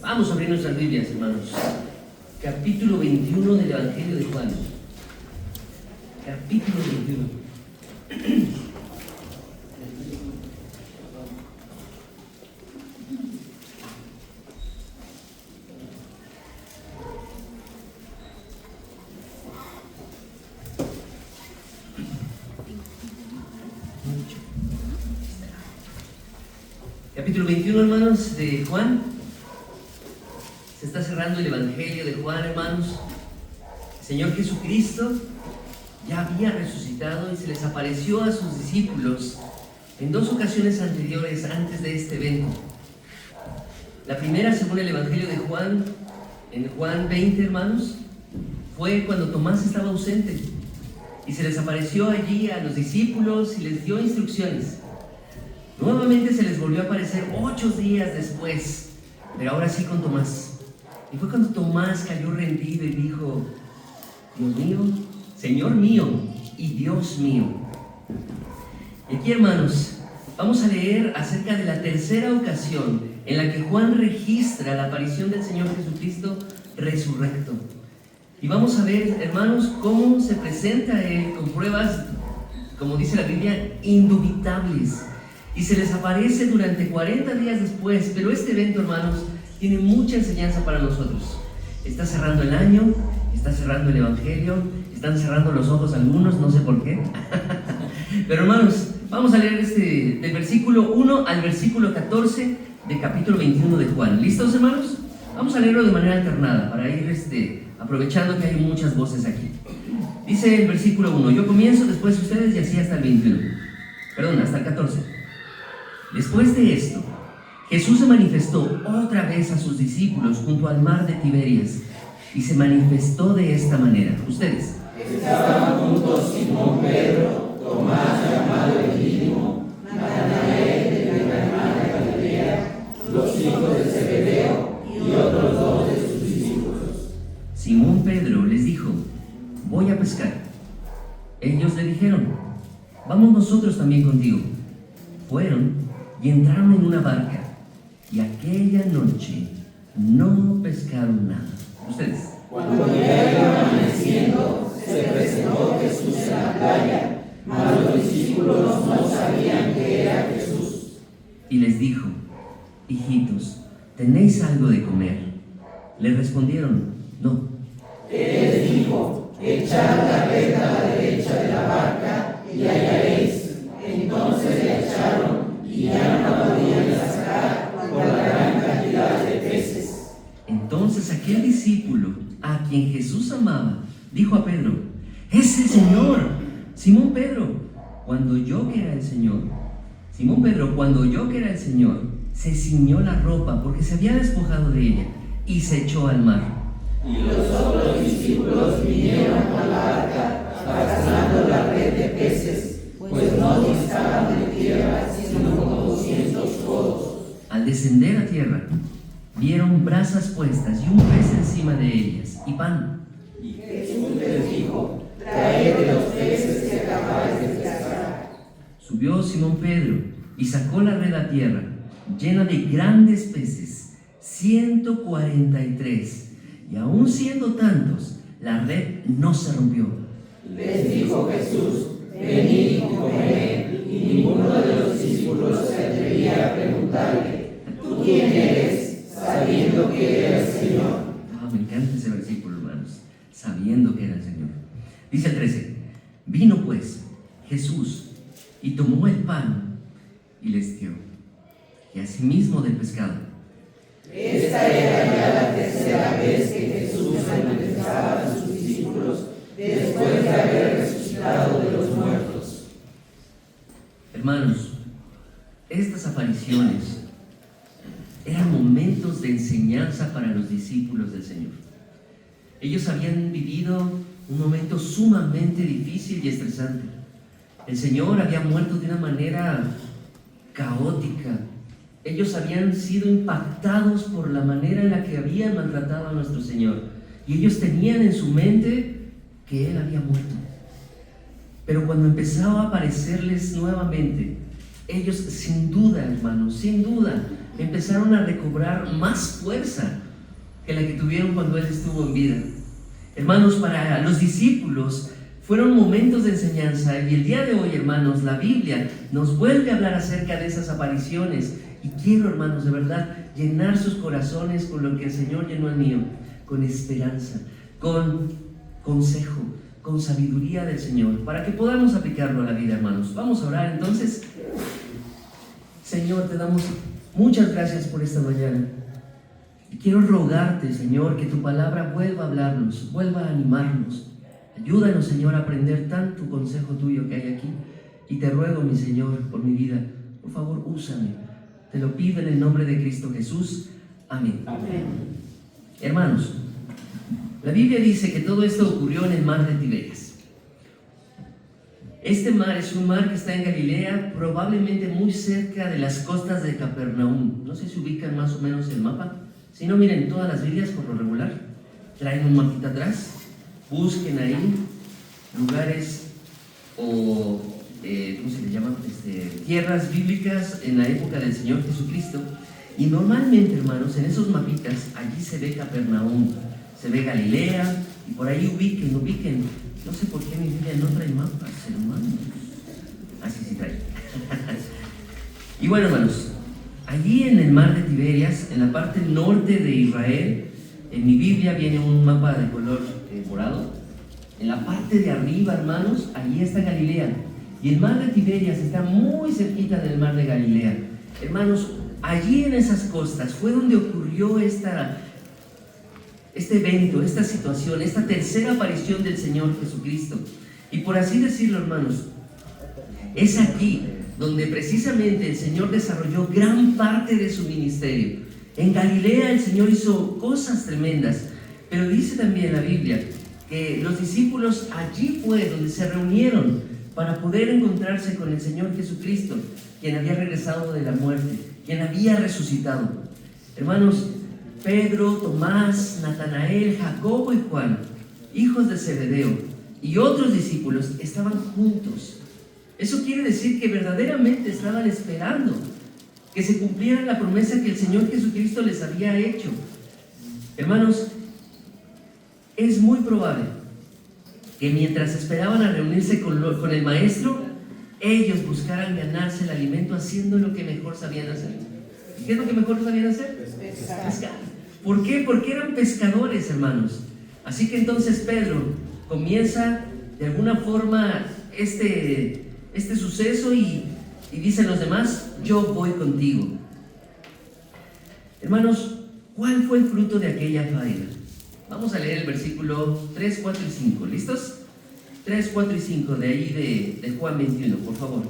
Vamos a abrir nuestras Biblias, hermanos. Capítulo 21 del Evangelio de Juan. Capítulo 21. Capítulo 21, hermanos, de Juan. Se está cerrando el Evangelio de Juan, hermanos. El Señor Jesucristo ya había resucitado y se les apareció a sus discípulos en dos ocasiones anteriores antes de este evento. La primera, según el Evangelio de Juan, en Juan 20, hermanos, fue cuando Tomás estaba ausente y se les apareció allí a los discípulos y les dio instrucciones. Nuevamente se les volvió a aparecer 8 días después, pero ahora sí con Tomás. Y fue cuando Tomás cayó rendido y dijo: Dios mío, Señor mío y Dios mío. Y aquí, hermanos, vamos a leer acerca de la tercera ocasión en la que Juan registra la aparición del Señor Jesucristo resurrecto. Y vamos a ver, hermanos, cómo se presenta a Él con pruebas, como dice la Biblia, indubitables. Y se les aparece durante 40 días después. Pero este evento, hermanos, tiene mucha enseñanza para nosotros. Está cerrando el año, está cerrando el Evangelio, están cerrando los ojos algunos, no sé por qué. Pero, hermanos, vamos a leer del versículo 1 al versículo 14 del capítulo 21 de Juan. ¿Listos, hermanos? Vamos a leerlo de manera alternada para ir aprovechando que hay muchas voces aquí. Dice el versículo 1: yo comienzo, después ustedes, y así hasta el 21. Perdón, hasta el 14. Después de esto, Jesús se manifestó otra vez a sus discípulos junto al mar de Tiberias, y se manifestó de esta manera. Ustedes. Estaban juntos Simón Pedro, Tomás llamado el Dídimo, Natanael de Caná de Galilea, los hijos de Zebedeo y otros 2 de sus discípulos. Simón Pedro les dijo: voy a pescar. Ellos le dijeron: vamos nosotros también contigo. Fueron y entraron en una barca, y aquella noche no pescaron nada. Ustedes. Cuando ya iba amaneciendo, se presentó Jesús en la playa, mas los discípulos no sabían que era Jesús. Y les dijo: hijitos, ¿tenéis algo de comer? Le respondieron: no. Él les dijo: echad la red a la derecha de la barca y hallaréis. Entonces le echaron y ya no podían sacar por la gran cantidad de peces. Entonces aquel discípulo, a quien Jesús amaba, dijo a Pedro: ¡es el Señor! Simón Pedro, cuando oyó que era el Señor, se ciñó la ropa porque se había despojado de ella y se echó al mar. Y los otros discípulos vinieron a la barca, arrastrando la red de peces, pues no distaban de tierra sino como 200 codos. Al descender a tierra, vieron brasas puestas y un pez encima de ellas, y pan. Y Jesús les dijo: traed de los peces que acabáis de pescar. Subió Simón Pedro y sacó la red a tierra, llena de grandes peces, 143. Y aun siendo tantos, la red no se rompió. Les dijo Jesús: venid y comed. Y ninguno de los discípulos se atrevía a preguntarle: ¿tú quién eres? Sabiendo que era el Señor. Me encanta ese versículo, hermanos. Sabiendo que era el Señor. Dice el 13: vino pues Jesús y tomó el pan y les dio, y asimismo del pescado. Esta era ya la tercera vez que Jesús se manifestaba a sus discípulos después de haber resucitado de los muertos. Hermanos, estas apariciones eran momentos de enseñanza para los discípulos del Señor. Ellos habían vivido un momento sumamente difícil y estresante. El Señor había muerto de una manera caótica. Ellos habían sido impactados por la manera en la que habían maltratado a nuestro Señor. Y ellos tenían en su mente que Él había muerto. Pero cuando empezaba a aparecerles nuevamente, ellos sin duda, hermanos, sin duda, empezaron a recobrar más fuerza que la que tuvieron cuando Él estuvo en vida. Hermanos, para los discípulos fueron momentos de enseñanza, y el día de hoy, hermanos, la Biblia nos vuelve a hablar acerca de esas apariciones, y quiero, hermanos, de verdad, llenar sus corazones con lo que el Señor llenó el mío, con esperanza, con consejo, con sabiduría del Señor, para que podamos aplicarlo a la vida, hermanos. Vamos a orar entonces. Señor, te damos muchas gracias por esta mañana. Y quiero rogarte, Señor, que tu palabra vuelva a hablarnos, vuelva a animarnos. Ayúdanos, Señor, a aprender tanto consejo tuyo que hay aquí. Y te ruego, mi Señor, por mi vida, por favor, úsame. Te lo pido en el nombre de Cristo Jesús. Amén. Amén. Hermanos, la Biblia dice que todo esto ocurrió en el mar de Tiberias. Este mar es un mar que está en Galilea, probablemente muy cerca de las costas de Capernaum. No sé si ubican más o menos el mapa. Si no, miren, todas las Biblias por lo regular traen un mapita atrás. Busquen ahí lugares o, ¿cómo se le llama? Tierras bíblicas en la época del Señor Jesucristo. Y normalmente, hermanos, en esos mapitas, allí se ve Capernaum, se ve Galilea, y por ahí ubiquen. No sé por qué mi Biblia no trae mapas, hermanos. Así sí trae. Y bueno, hermanos, allí en el mar de Tiberias, en la parte norte de Israel, en mi Biblia viene un mapa de color morado. En la parte de arriba, hermanos, allí está Galilea. Y el mar de Tiberias está muy cerquita del mar de Galilea. Hermanos, allí en esas costas fue donde ocurrió este evento, esta situación, esta tercera aparición del Señor Jesucristo. Y por así decirlo, hermanos, es aquí donde precisamente el Señor desarrolló gran parte de su ministerio. En Galilea el Señor hizo cosas tremendas, pero dice también la Biblia que los discípulos allí fue donde se reunieron para poder encontrarse con el Señor Jesucristo, quien había regresado de la muerte, quien había resucitado. Hermanos, Pedro, Tomás, Natanael, Jacobo y Juan, hijos de Zebedeo, y otros discípulos estaban juntos. Eso quiere decir que verdaderamente estaban esperando que se cumpliera la promesa que el Señor Jesucristo les había hecho. Hermanos, es muy probable que mientras esperaban a reunirse con el Maestro, ellos buscaran ganarse el alimento haciendo lo que mejor sabían hacer. ¿Qué es lo que mejor sabían hacer? Pescar. ¿Por qué? Porque eran pescadores, hermanos. Así que entonces Pedro comienza de alguna forma este suceso y dicen los demás: yo voy contigo. Hermanos, ¿cuál fue el fruto de aquella faena? Vamos a leer el versículo 3, 4 y 5. ¿Listos? 3, 4 y 5 de ahí de Juan 21, por favor.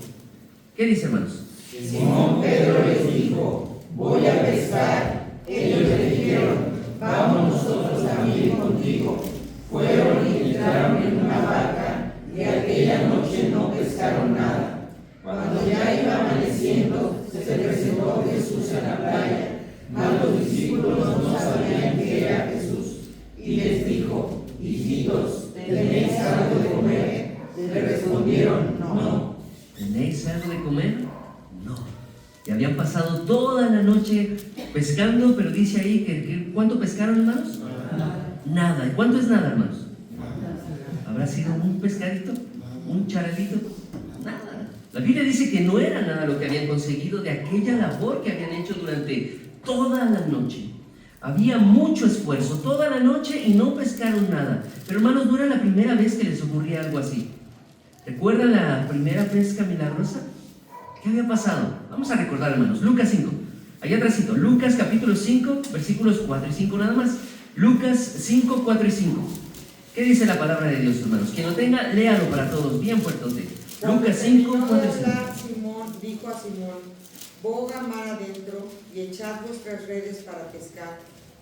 ¿Qué dice, hermanos? Simón Pedro les dijo: voy a pescar. Ellos le dijeron: vamos nosotros también contigo. Fueron y entraron en una barca, y aquella noche no pescaron nada. Cuando ya iba amaneciendo, se presentó Jesús en la playa, mas los discípulos no sabían que era Jesús. Y les dijo: hijitos, ¿tenéis algo de comer? Le respondieron: no. ¿Tenéis algo de comer? No. Y habían pasado toda la noche pescando, pero dice ahí que ¿cuánto pescaron, hermanos? Nada. ¿Y cuánto es nada, hermanos? ¿Habrá sido un pescadito? ¿Un charalito? Nada. La Biblia dice que no era nada lo que habían conseguido de aquella labor que habían hecho durante toda la noche. Había mucho esfuerzo toda la noche y no pescaron nada. Pero, hermanos, no era la primera vez que les ocurría algo así. ¿Recuerdan la primera pesca milagrosa? ¿Qué había pasado? Vamos a recordar, hermanos. Lucas 5. Allá atrásito. Lucas capítulo 5, versículos 4 y 5 nada más. Lucas 5, 4 y 5. ¿Qué dice la palabra de Dios, hermanos? Quien lo tenga, léalo para todos, bien fuertote. Lucas 5, 4 y 5. Simón dijo a Simón: boga mar adentro y echad vuestras redes para pescar.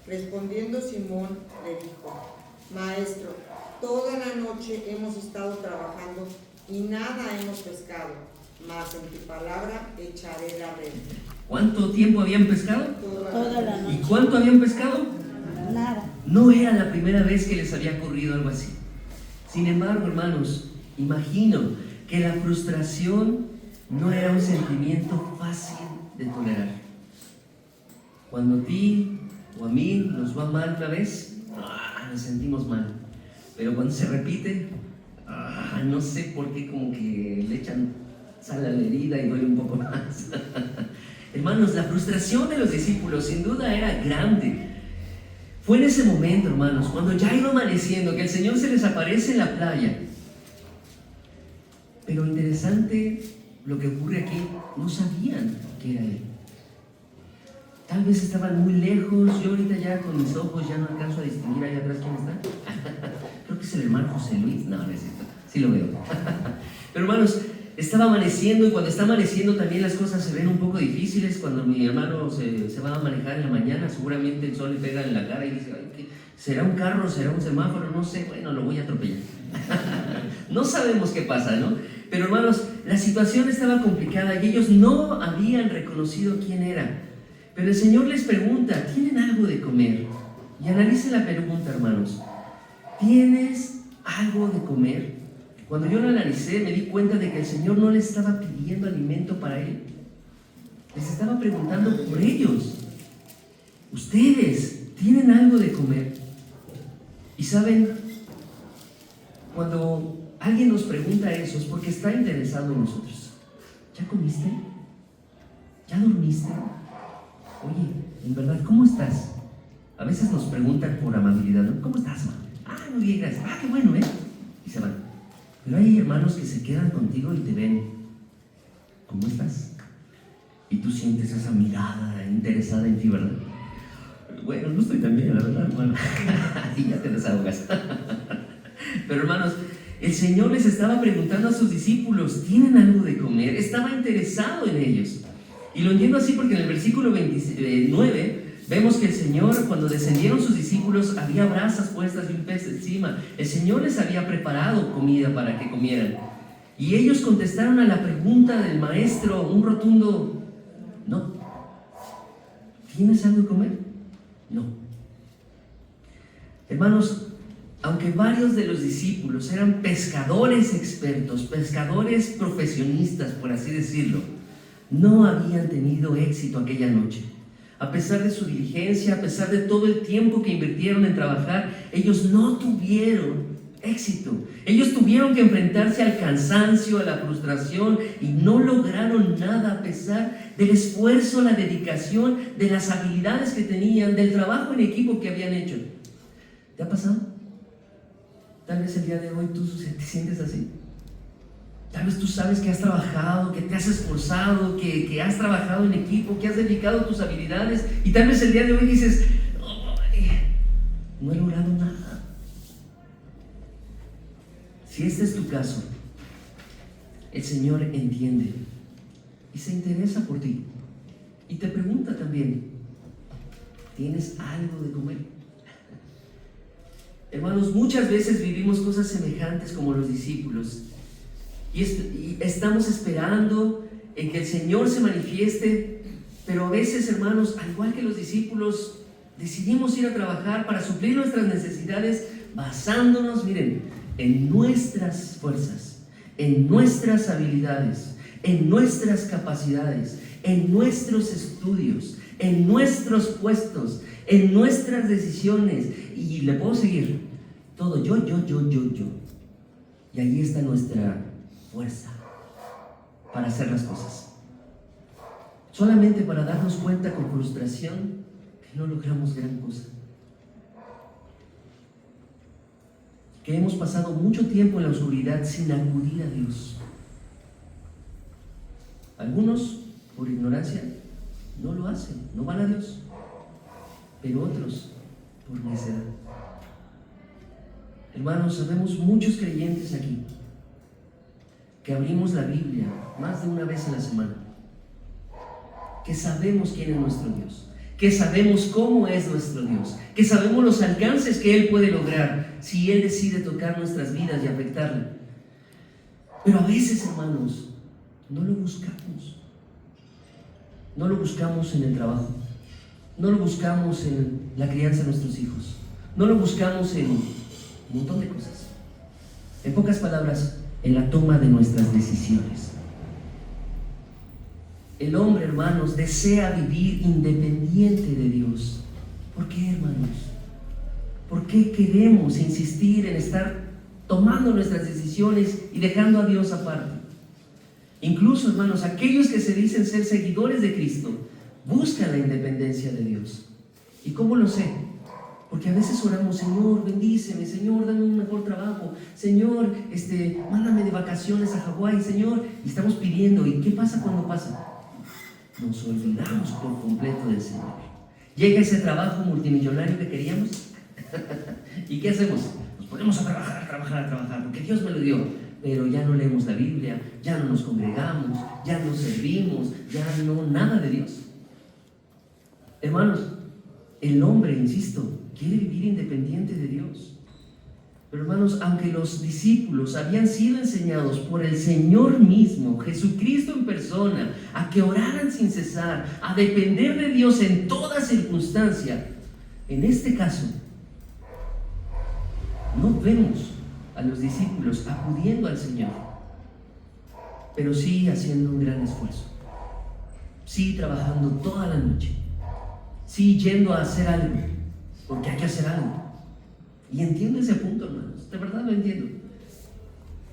Respondiendo Simón le dijo: Maestro, toda la noche hemos estado trabajando y nada hemos pescado, mas en tu palabra echaré la red. ¿Cuánto tiempo habían pescado? Toda la noche. ¿Y cuánto habían pescado? Nada. No era la primera vez que les había ocurrido algo así. Sin embargo, hermanos, imagino que la frustración no era un sentimiento fácil de tolerar. Cuando a ti o a mí nos va mal una vez, nos sentimos mal. Pero cuando se repite, no sé por qué, como que le echan sal a la herida y duele un poco más. Hermanos, la frustración de los discípulos sin duda era grande. Fue en ese momento, hermanos, cuando ya iba amaneciendo, que el Señor se les aparece en la playa. Pero interesante lo que ocurre aquí, no sabían que era Él. Tal vez estaban muy lejos. Yo ahorita ya con mis ojos ya no alcanzo a distinguir allá atrás quién está. Creo que es el hermano José Luis. No, no es cierto. Sí lo veo. Pero hermanos, estaba amaneciendo, y cuando está amaneciendo también las cosas se ven un poco difíciles. Cuando mi hermano se va a manejar en la mañana, seguramente el sol le pega en la cara y dice, ay, ¿será un carro? ¿Será un semáforo? No sé, bueno, lo voy a atropellar. No sabemos qué pasa, ¿no? Pero hermanos, la situación estaba complicada y ellos no habían reconocido quién era. Pero el Señor les pregunta, ¿tienen algo de comer? Y analicen la pregunta, hermanos. ¿Tienes algo de comer? Cuando yo lo analicé, me di cuenta de que el Señor no les estaba pidiendo alimento para Él. Les estaba preguntando por ellos. ¿Ustedes tienen algo de comer? Y saben, cuando alguien nos pregunta eso es porque está interesado en nosotros. ¿Ya comiste? ¿Ya dormiste? Oye, en verdad, ¿cómo estás? A veces nos preguntan por amabilidad, ¿no? ¿Cómo estás, man? Muy bien, gracias. Qué bueno, ¿eh? Y se van. Pero hay hermanos que se quedan contigo y te ven. ¿Cómo estás? Y tú sientes esa mirada interesada en ti, ¿verdad? Bueno, no estoy tan bien, la verdad, hermano. Y ya te desahogas. Pero hermanos, el Señor les estaba preguntando a sus discípulos, ¿tienen algo de comer? Estaba interesado en ellos. Y lo entiendo así porque en el versículo 29 vemos que el Señor, cuando descendieron sus discípulos, había brasas puestas y un pez encima. El Señor les había preparado comida para que comieran. Y ellos contestaron a la pregunta del maestro un rotundo no. ¿Tienes algo de comer? No. Hermanos, aunque varios de los discípulos eran pescadores expertos, pescadores profesionistas, por así decirlo, no habían tenido éxito aquella noche. A pesar de su diligencia, a pesar de todo el tiempo que invirtieron en trabajar, ellos no tuvieron éxito. Ellos tuvieron que enfrentarse al cansancio, a la frustración, y no lograron nada a pesar del esfuerzo, la dedicación, de las habilidades que tenían, del trabajo en equipo que habían hecho. ¿Te ha pasado? Tal vez el día de hoy tú te sientes así. Tal vez tú sabes que has trabajado, que te has esforzado, que has trabajado en equipo, que has dedicado tus habilidades, y tal vez el día de hoy dices, no he logrado nada. Si este es tu caso, el Señor entiende y se interesa por ti. Y te pregunta también, ¿tienes algo de comer? Hermanos, muchas veces vivimos cosas semejantes como los discípulos. Y estamos esperando en que el Señor se manifieste, pero a veces, hermanos, al igual que los discípulos, decidimos ir a trabajar para suplir nuestras necesidades basándonos, miren, en nuestras fuerzas, en nuestras habilidades, en nuestras capacidades, en nuestros estudios, en nuestros puestos, en nuestras decisiones, y le puedo seguir, todo yo. Y ahí está nuestra fuerza para hacer las cosas. Solamente para darnos cuenta con frustración que no logramos gran cosa. Que hemos pasado mucho tiempo en la oscuridad sin acudir a Dios. Algunos, por ignorancia, no lo hacen, no van a Dios. Pero otros, por necedad. Hermanos, sabemos muchos creyentes aquí que abrimos la Biblia más de una vez en la semana, que sabemos quién es nuestro Dios, que sabemos cómo es nuestro Dios, que sabemos los alcances que Él puede lograr si Él decide tocar nuestras vidas y afectarla. Pero a veces, hermanos, no lo buscamos. No lo buscamos en el trabajo, no lo buscamos en la crianza de nuestros hijos, no lo buscamos en un montón de cosas. En pocas palabras, en la toma de nuestras decisiones. El hombre, hermanos, desea vivir independiente de Dios. ¿Por qué, hermanos? ¿Por qué queremos insistir en estar tomando nuestras decisiones y dejando a Dios aparte? Incluso, hermanos, aquellos que se dicen ser seguidores de Cristo buscan la independencia de Dios. ¿Y cómo lo sé? Porque a veces oramos: Señor, bendíceme, Señor, dame un mejor trabajo, Señor, mándame de vacaciones a Hawái, Señor, y estamos pidiendo. ¿Y qué pasa cuando pasa? Nos olvidamos por completo del Señor. Llega ese trabajo multimillonario que queríamos ¿y qué hacemos? Nos ponemos a trabajar, porque Dios me lo dio. Pero ya no leemos la Biblia, ya no nos congregamos, ya no servimos, ya no nada de Dios. Hermanos, el hombre, insisto, quiere vivir independiente de Dios. Pero hermanos, aunque los discípulos habían sido enseñados por el Señor mismo, Jesucristo en persona, a que oraran sin cesar, a depender de Dios en toda circunstancia, en este caso, no vemos a los discípulos acudiendo al Señor, pero sí haciendo un gran esfuerzo, sí trabajando toda la noche, sí yendo a hacer algo, porque hay que hacer algo. Y entiendo ese punto, hermanos, de verdad lo entiendo.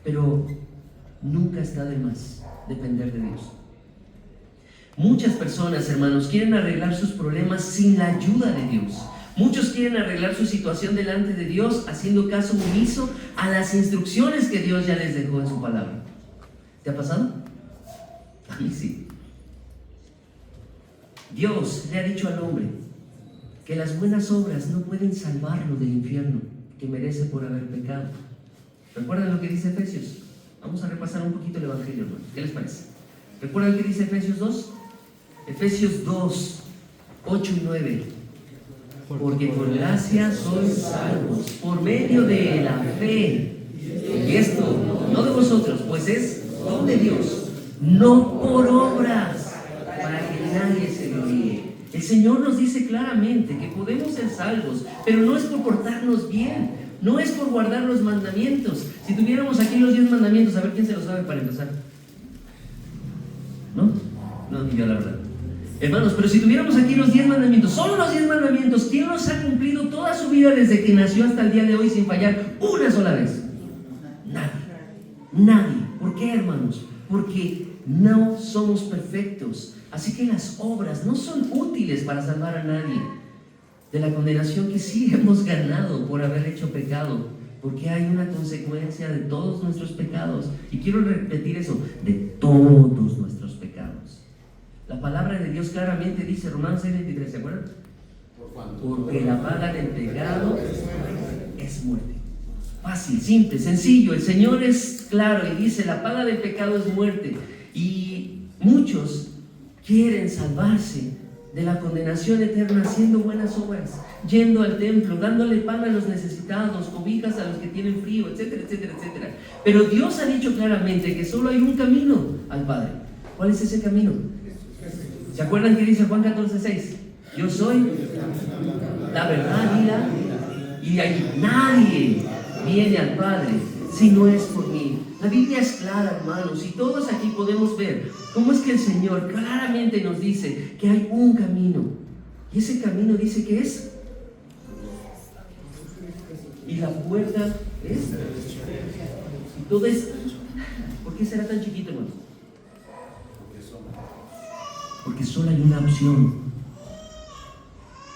Pero nunca está de más depender de Dios. Muchas personas, hermanos, quieren arreglar sus problemas sin la ayuda de Dios. Muchos quieren arreglar su situación delante de Dios haciendo caso omiso a las instrucciones que Dios ya les dejó en su palabra. ¿Te ha pasado? A mí sí. Dios le ha dicho al hombre que las buenas obras no pueden salvarlo del infierno que merece por haber pecado. ¿Recuerdan lo que dice Efesios? Vamos a repasar un poquito el Evangelio, hermano. ¿Qué les parece? ¿Recuerdan qué dice Efesios 2? Efesios 2, 8 y 9. Porque por gracia sois salvos, por medio de la fe. Y esto, no de vosotros, pues es don de Dios, no por obras, para que nadie se gloríe. El Señor nos dice claramente que podemos ser salvos, pero no es por portarnos bien, no es por guardar los mandamientos. Si tuviéramos aquí los 10 mandamientos, a ver quién se los sabe para empezar. ¿No? No, ni yo la verdad. Hermanos, pero si tuviéramos aquí los 10 mandamientos, solo los 10 mandamientos, ¿quién los ha cumplido toda su vida desde que nació hasta el día de hoy sin fallar una sola vez? Nadie. ¿Por qué, hermanos? Porque no somos perfectos. Así que las obras no son útiles para salvar a nadie de la condenación que sí hemos ganado por haber hecho pecado, porque hay una consecuencia de todos nuestros pecados. Y quiero repetir eso, de todos nuestros pecados. La palabra de Dios claramente dice, Romanos 6:23, ¿se acuerdan? Porque la paga del pecado es muerte. Fácil, simple, sencillo. El Señor es claro y dice, la paga del pecado es muerte. Y muchos quieren salvarse de la condenación eterna haciendo buenas obras, yendo al templo, dándole pan a los necesitados, cobijas a los que tienen frío, etcétera, etcétera, etcétera. Pero Dios ha dicho claramente que solo hay un camino al Padre. ¿Cuál es ese camino? ¿Se acuerdan que dice Juan 14:6? Yo soy la verdad, vida, y ahí nadie viene al Padre si no es por mí. La Biblia es clara, hermanos, y todos aquí podemos ver cómo es que el Señor claramente nos dice que hay un camino, y ese camino dice que es, y la puerta es, y todo es. ¿Por qué será tan chiquito, hermanos? Porque solo hay una opción.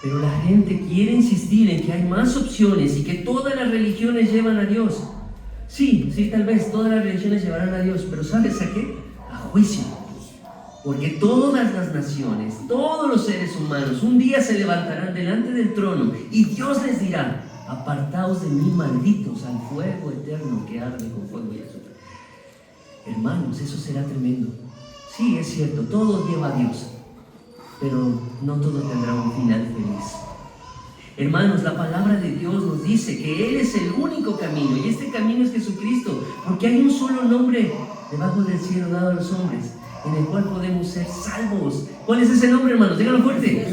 Pero la gente quiere insistir en que hay más opciones y que todas las religiones llevan a Dios. Sí, tal vez todas las religiones llevarán a Dios, pero ¿sabes a qué? A juicio. Porque todas las naciones, todos los seres humanos, un día se levantarán delante del trono y Dios les dirá: apartaos de mí, malditos, al fuego eterno que arde con fuego y azufre. Hermanos, eso será tremendo. Sí, es cierto, todo lleva a Dios, pero no todo tendrá un final feliz. Hermanos, la palabra de Dios nos dice que Él es el único camino, y este camino es Jesucristo, porque hay un solo nombre debajo del cielo dado a los hombres, en el cual podemos ser salvos. ¿Cuál es ese nombre, hermanos? Díganlo fuerte.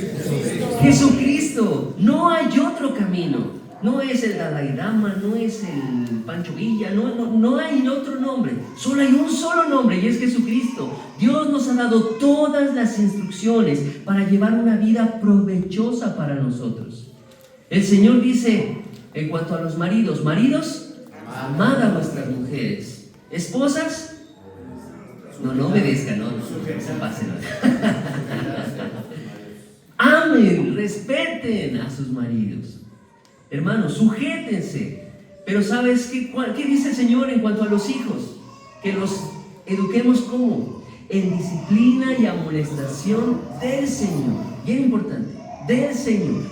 Jesucristo. No hay otro camino. No es el Dalai Lama, no es el Pancho Villa, no hay otro nombre. Solo hay un solo nombre y es Jesucristo. Dios nos ha dado todas las instrucciones para llevar una vida provechosa para nosotros. El Señor dice en cuanto a los maridos: maridos, amad a vuestras mujeres. Esposas, no obedezcan, no se pasen. Amen, respeten a sus maridos. Hermanos, sujétense. Pero ¿sabes qué dice el Señor en cuanto a los hijos? Que los eduquemos ¿cómo? En disciplina y amonestación del Señor. Bien importante, del Señor.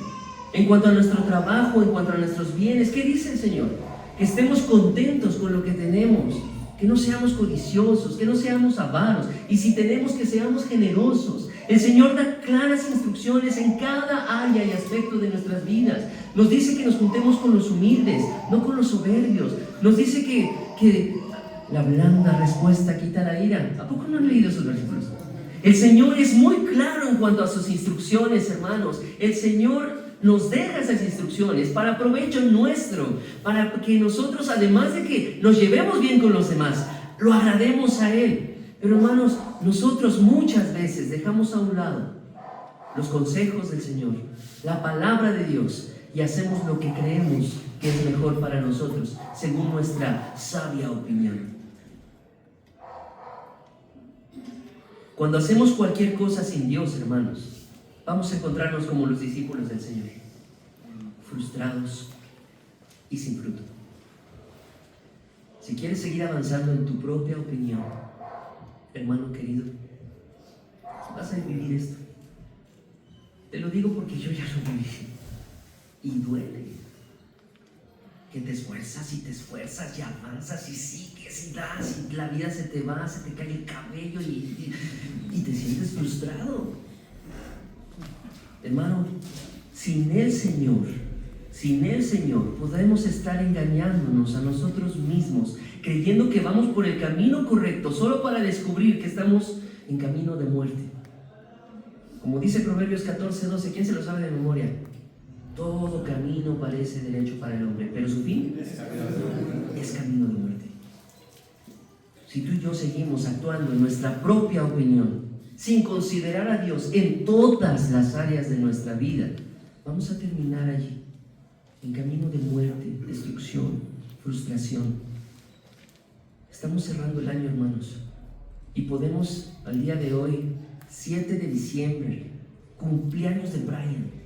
En cuanto a nuestro trabajo, en cuanto a nuestros bienes, ¿qué dice el Señor? Que estemos contentos con lo que tenemos, que no seamos codiciosos, que no seamos avaros, y si tenemos, que seamos generosos. El Señor da claras instrucciones en cada área y aspecto de nuestras vidas. Nos dice que nos juntemos con los humildes, no con los soberbios. Nos dice que la blanda respuesta quita la ira. ¿A poco no han leído esos versículos? El Señor es muy claro en cuanto a sus instrucciones, hermanos. El Señor nos deja esas instrucciones para provecho nuestro, para que nosotros, además de que nos llevemos bien con los demás, lo agrademos a Él. Pero hermanos, nosotros muchas veces dejamos a un lado los consejos del Señor, la palabra de Dios, y hacemos lo que creemos que es mejor para nosotros, según nuestra sabia opinión. Cuando hacemos cualquier cosa sin Dios, hermanos, vamos a encontrarnos como los discípulos del Señor, frustrados y sin fruto. Si quieres seguir avanzando en tu propia opinión, hermano querido, vas a vivir esto. Te lo digo porque yo ya lo viví. Y duele. Que te esfuerzas y avanzas y sigues y das, y la vida se te va, se te cae el cabello y te sientes frustrado. Hermano, sin el Señor podemos estar engañándonos a nosotros mismos, creyendo que vamos por el camino correcto, solo para descubrir que estamos en camino de muerte. Como dice Proverbios 14:12, ¿quién se lo sabe de memoria? Todo camino parece derecho para el hombre, pero su fin es camino de muerte. Si tú y yo seguimos actuando en nuestra propia opinión, sin considerar a Dios en todas las áreas de nuestra vida, vamos a terminar allí, en camino de muerte, destrucción, frustración. Estamos cerrando el año, hermanos, y podemos, al día de hoy, 7 de diciembre, cumpleaños de Brian.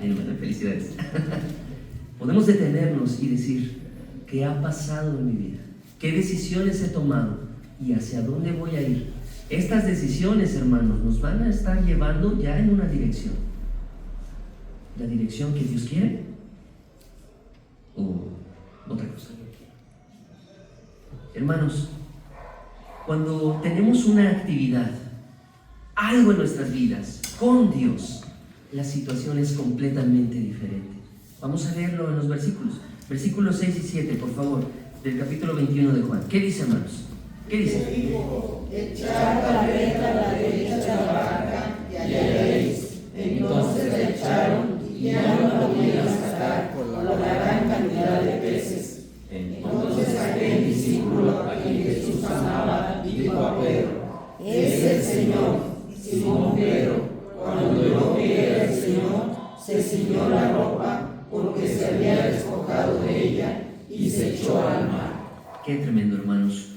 Hermano, felicidades. Podemos detenernos y decir: ¿qué ha pasado en mi vida? ¿Qué decisiones he tomado? ¿Y hacia dónde voy a ir? Estas decisiones, hermanos, nos van a estar llevando ya en una dirección. ¿La dirección que Dios quiere? ¿O otra cosa? Hermanos, cuando tenemos una actividad, algo en nuestras vidas, con Dios, la situación es completamente diferente. Vamos a leerlo en los versículos. Versículos 6 y 7, por favor, del capítulo 21 de Juan. ¿Qué dice, hermanos? ¿Qué dice? Dijo: echad la red a la derecha de la barca y hallaréis. Entonces la echaron y ya no la podían sacar por la gran cantidad de peces. Entonces aquel discípulo a quien Jesús amaba dijo a Pedro: es el Señor. Simón Pedro, cuando oyó que era el Señor, se ciñó la ropa porque se había despojado de ella y se echó al mar. Qué tremendo, hermanos.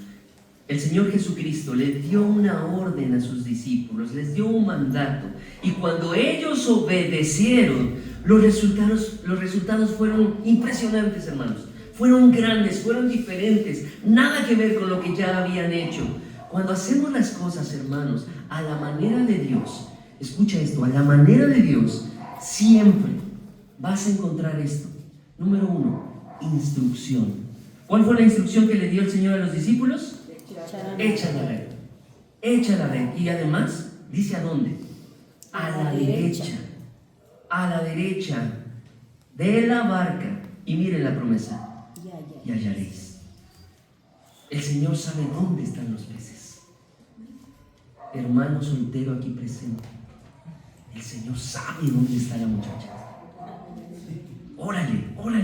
El Señor Jesucristo les dio una orden a sus discípulos, les dio un mandato, y cuando ellos obedecieron, los resultados fueron impresionantes, hermanos. Fueron grandes, fueron diferentes, nada que ver con lo que ya habían hecho. Cuando hacemos las cosas, hermanos, a la manera de Dios, escucha esto, a la manera de Dios, siempre vas a encontrar esto. Número 1, instrucción. ¿Cuál fue la instrucción que le dio el Señor a los discípulos? Echa la red. Echa la red. Y además, dice: ¿a dónde? A la derecha. A la derecha de la barca. Y miren la promesa: y hallaréis. El Señor sabe dónde están los peces. Hermano soltero aquí presente, el Señor sabe dónde está la muchacha. Órale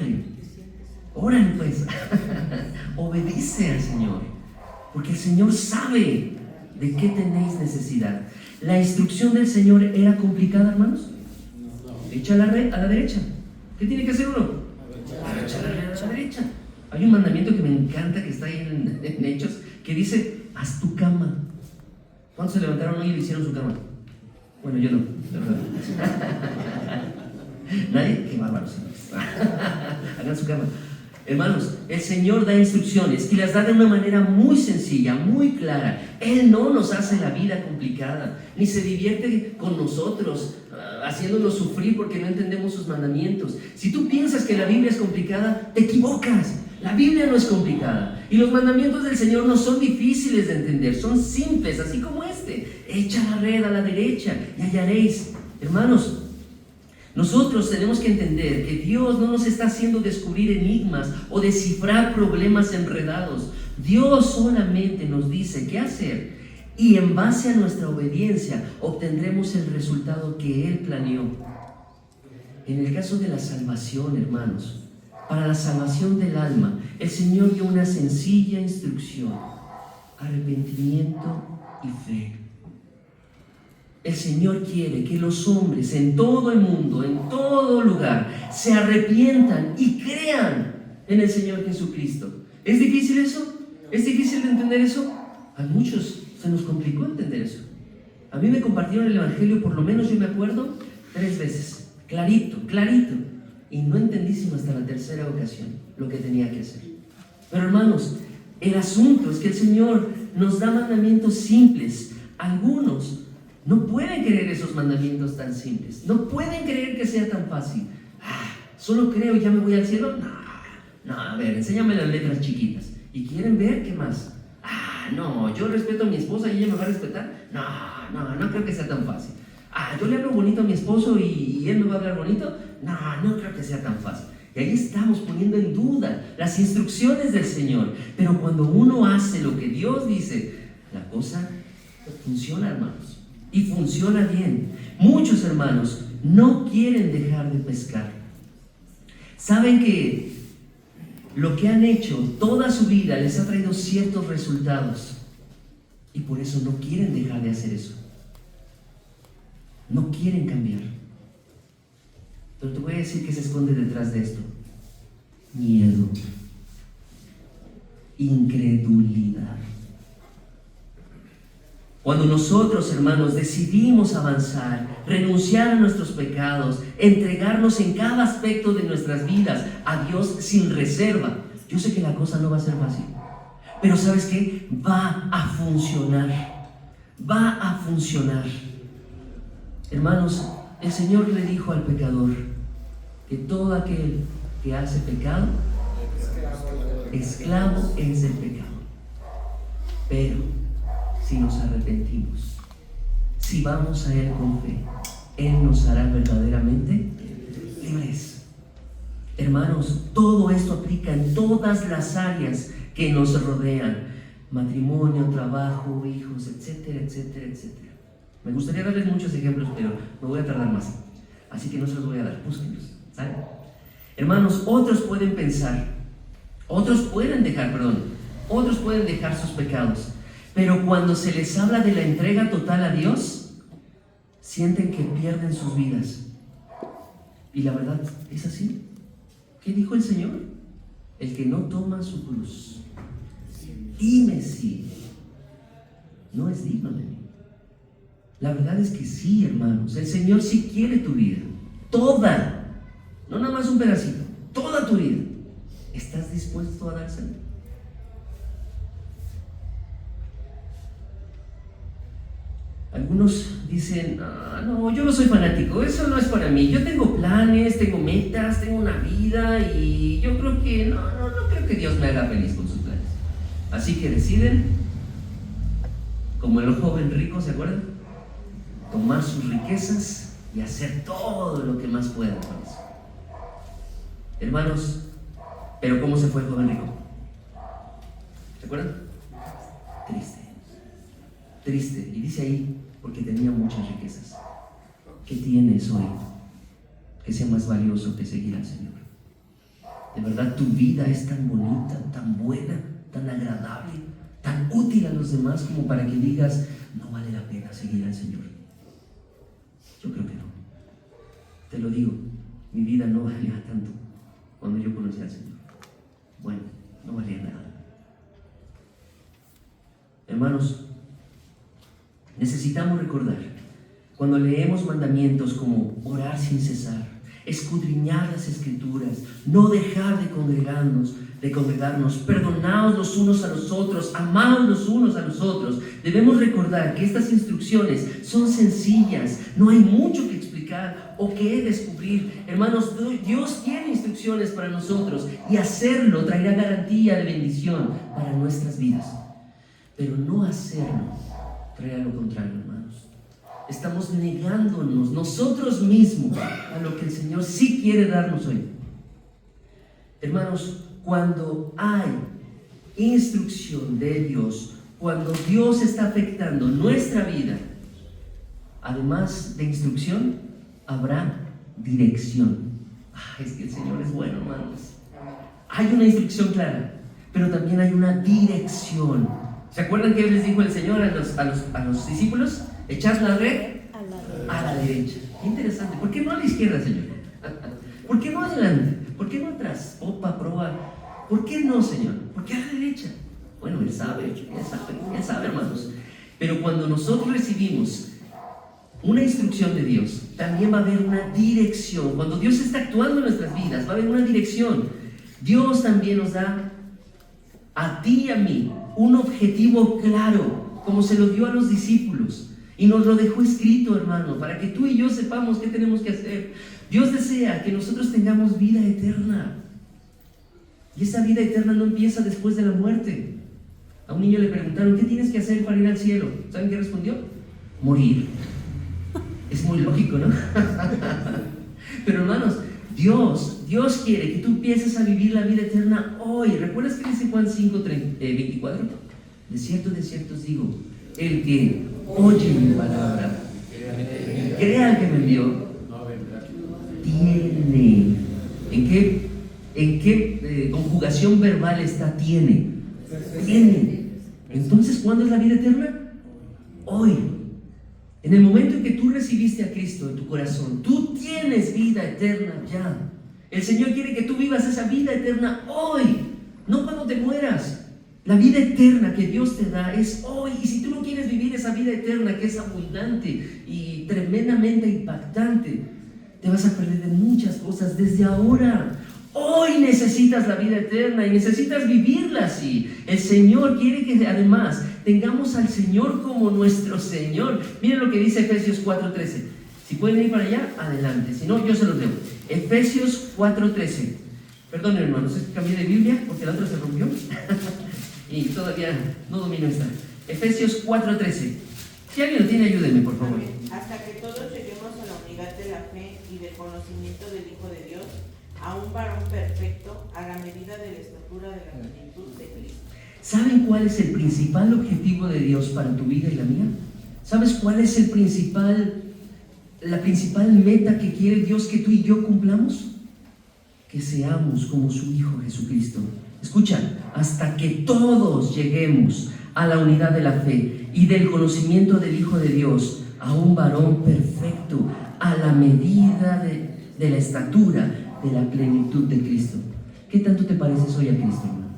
obedece al Señor, porque el Señor sabe de qué tenéis necesidad. ¿La instrucción del Señor era complicada, hermanos? Echa a la derecha. ¿Qué tiene que hacer uno? Echa a la derecha. Hay un mandamiento que me encanta que está ahí en Hechos, que dice, haz tu cama. ¿Cuántos se levantaron hoy y le hicieron su cama? Bueno, yo no, la verdad. ¿Nadie? Qué bárbaros. Hagan su cama. Hermanos, el Señor da instrucciones y las da de una manera muy sencilla, muy clara. Él no nos hace la vida complicada, ni se divierte con nosotros, haciéndonos sufrir porque no entendemos sus mandamientos. Si tú piensas que la Biblia es complicada, te equivocas. La Biblia no es complicada y los mandamientos del Señor no son difíciles de entender, son simples, así como este. Echa la red a la derecha y hallaréis. Hermanos, nosotros tenemos que entender que Dios no nos está haciendo descubrir enigmas o descifrar problemas enredados. Dios solamente nos dice qué hacer y en base a nuestra obediencia obtendremos el resultado que Él planeó. En el caso de la salvación, hermanos, para la salvación del alma, el Señor dio una sencilla instrucción: arrepentimiento y fe. El Señor quiere que los hombres en todo el mundo, en todo lugar, se arrepientan y crean en el Señor Jesucristo. ¿Es difícil eso? ¿Es difícil de entender eso? A muchos se nos complicó entender eso. A mí me compartieron el Evangelio, por lo menos yo me acuerdo, 3 veces. Clarito. Y no entendí sino hasta la 3ª ocasión lo que tenía que hacer. Pero hermanos, el asunto es que el Señor nos da mandamientos simples. Algunos no pueden creer esos mandamientos tan simples. No pueden creer que sea tan fácil. ¿Solo creo y ya me voy al cielo? No, a ver, enséñame las letras chiquitas. ¿Y quieren ver qué más? No, yo respeto a mi esposa y ella me va a respetar. No creo que sea tan fácil. Yo le hablo bonito a mi esposo y él me va a hablar bonito. No creo que sea tan fácil. Y ahí estamos poniendo en duda las instrucciones del Señor. Pero cuando uno hace lo que Dios dice, la cosa funciona, hermanos. Y funciona bien. Muchos hermanos no quieren dejar de pescar. Saben que lo que han hecho toda su vida les ha traído ciertos resultados y por eso no quieren dejar de hacer eso. No quieren cambiar. Pero te voy a decir que se esconde detrás de esto: miedo, incredulidad. Cuando nosotros, hermanos, decidimos avanzar, renunciar a nuestros pecados, entregarnos en cada aspecto de nuestras vidas a Dios sin reserva, yo sé que la cosa no va a ser fácil, pero ¿sabes qué? Va a funcionar. Hermanos, el Señor le dijo al pecador que todo aquel que hace pecado, esclavo es del pecado. Pero si nos arrepentimos, si vamos a Él con fe, Él nos hará verdaderamente libres. Hermanos, todo esto aplica en todas las áreas que nos rodean: matrimonio, trabajo, hijos, etcétera. Me gustaría darles muchos ejemplos, pero me voy a tardar más, así que no se los voy a dar. Búsquenlos, ¿saben? Hermanos, otros pueden dejar sus pecados, pero cuando se les habla de la entrega total a Dios, sienten que pierden sus vidas. Y la verdad es así. ¿Qué dijo el Señor? El que no toma su cruz y me sigue no es digno de mí. La verdad es que sí, hermanos. El Señor sí quiere tu vida, toda, no nada más un pedacito, toda tu vida. ¿Estás dispuesto a dársela? Algunos dicen: no, yo no soy fanático, eso no es para mí. Yo tengo planes, tengo metas, tengo una vida y yo creo que no creo que Dios me haga feliz con sus planes. Así que deciden, como el joven rico, ¿se acuerdan? Tomar sus riquezas y hacer todo lo que más puedan con eso. Hermanos, pero ¿cómo se fue el joven rico? ¿Se acuerdan? Triste. Y dice ahí, porque tenía muchas riquezas. ¿Qué tienes hoy que sea más valioso que seguir al Señor? De verdad, tu vida es tan bonita, tan buena, tan agradable, tan útil a los demás como para que digas, no vale la pena seguir al Señor? Yo creo que no. Te lo digo, mi vida no valía tanto cuando yo conocí al Señor. Bueno, no valía nada. Hermanos, necesitamos recordar, cuando leemos mandamientos como orar sin cesar, escudriñar las Escrituras, no dejar de congregarnos, perdonaos los unos a los otros, amaos los unos a los otros, debemos recordar que estas instrucciones son sencillas, no hay mucho que explicar o que descubrir. Hermanos, Dios tiene instrucciones para nosotros y hacerlo traerá garantía de bendición para nuestras vidas. Pero no hacerlo traerá lo contrario, hermanos. Estamos negándonos nosotros mismos a lo que el Señor sí quiere darnos hoy. Hermanos, cuando hay instrucción de Dios, cuando Dios está afectando nuestra vida, además de instrucción, habrá dirección. Es que el Señor es bueno, hermanos. Hay una instrucción clara, pero también hay una dirección. ¿Se acuerdan que les dijo el Señor a los discípulos? Echad la red a la derecha. Qué interesante. ¿Por qué no a la izquierda, Señor? ¿Por qué no adelante? ¿Por qué no atrás? Popa, proa. ¿Por qué no, Señor? ¿Por qué a la derecha? Bueno, Él sabe, hermanos. Pero cuando nosotros recibimos una instrucción de Dios, también va a haber una dirección. Cuando Dios está actuando en nuestras vidas, va a haber una dirección. Dios también nos da a ti y a mí un objetivo claro, como se lo dio a los discípulos, y nos lo dejó escrito, hermano, para que tú y yo sepamos qué tenemos que hacer. Dios desea que nosotros tengamos vida eterna, y esa vida eterna no empieza después de la muerte. A un niño le preguntaron, ¿qué tienes que hacer para ir al cielo? ¿Saben qué respondió? Morir. Es muy lógico, ¿no? Pero hermanos, Dios quiere que tú empieces a vivir la vida eterna hoy. ¿Recuerdas que dice Juan 5:24? De cierto os digo, el que oye mi palabra, crea al que me envió, tiene. ¿En qué conjugación verbal está tiene? Tiene. Entonces, ¿cuándo es la vida eterna? Hoy. En el momento en que tú recibiste a Cristo en tu corazón, tú tienes vida eterna ya. El Señor quiere que tú vivas esa vida eterna hoy, no cuando te mueras. La vida eterna que Dios te da es hoy. Y si tú no quieres vivir esa vida eterna que es abundante y tremendamente impactante, te vas a perder de muchas cosas desde ahora. Hoy necesitas la vida eterna y necesitas vivirla así. El Señor quiere que además tengamos al Señor como nuestro Señor. Miren lo que dice Efesios 4:13. Si pueden ir para allá, adelante. Si no, yo se los leo. Efesios 4:13. Perdón, hermanos, es que cambié de Biblia porque la otra se rompió y todavía no domino esta. Efesios 4:13. Si alguien lo tiene, ayúdenme, por favor. Hasta que todos lleguemos a la unidad de la fe y del conocimiento del Hijo de Dios, a un varón perfecto, a la medida de la estatura de la plenitud de Cristo. ¿Saben cuál es el principal objetivo de Dios para tu vida y la mía? ¿Sabes cuál es la principal meta que quiere Dios que tú y yo cumplamos? Que seamos como su Hijo Jesucristo. Escucha, hasta que todos lleguemos a la unidad de la fe y del conocimiento del Hijo de Dios, a un varón perfecto, a la medida de la estatura de la plenitud de Cristo. ¿Qué tanto te pareces hoy a Cristo, hermano?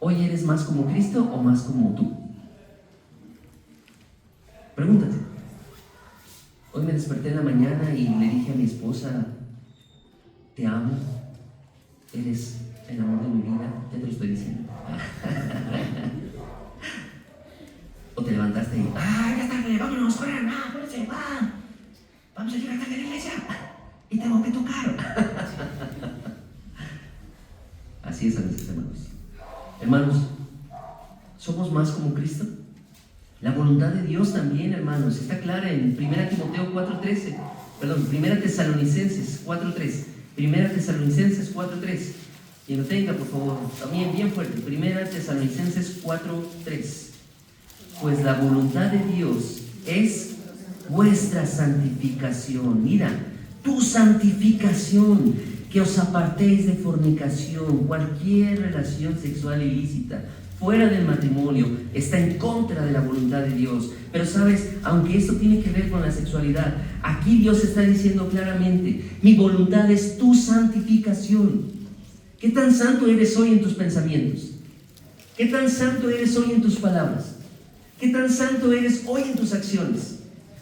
¿Hoy eres más como Cristo o más como tú? Pregúntate. Hoy me desperté en la mañana y le dije a mi esposa, te amo, eres el amor de mi vida. Ya te lo estoy diciendo. O te levantaste y, ya está, vámonos, corran, apúrense, vamos a llegar tarde a la iglesia y tengo que tocar. Así es a veces, hermanos. Hermanos, ¿somos más como Cristo? La voluntad de Dios también, hermanos, está clara en 1 Timoteo 4:13. Perdón, 1 Tesalonicenses 4:3. 1 Tesalonicenses 4:3. Quien lo tenga, por favor, también bien fuerte. 1 Tesalonicenses 4:3. Pues la voluntad de Dios es vuestra santificación. Mira, tu santificación, que os apartéis de fornicación, cualquier relación sexual ilícita, fuera del matrimonio está en contra de la voluntad de Dios. Pero sabes, aunque esto tiene que ver con la sexualidad, aquí Dios está diciendo claramente: mi voluntad es tu santificación. ¿Qué tan santo eres hoy en tus pensamientos? ¿Qué tan santo eres hoy en tus palabras? ¿Qué tan santo eres hoy en tus acciones?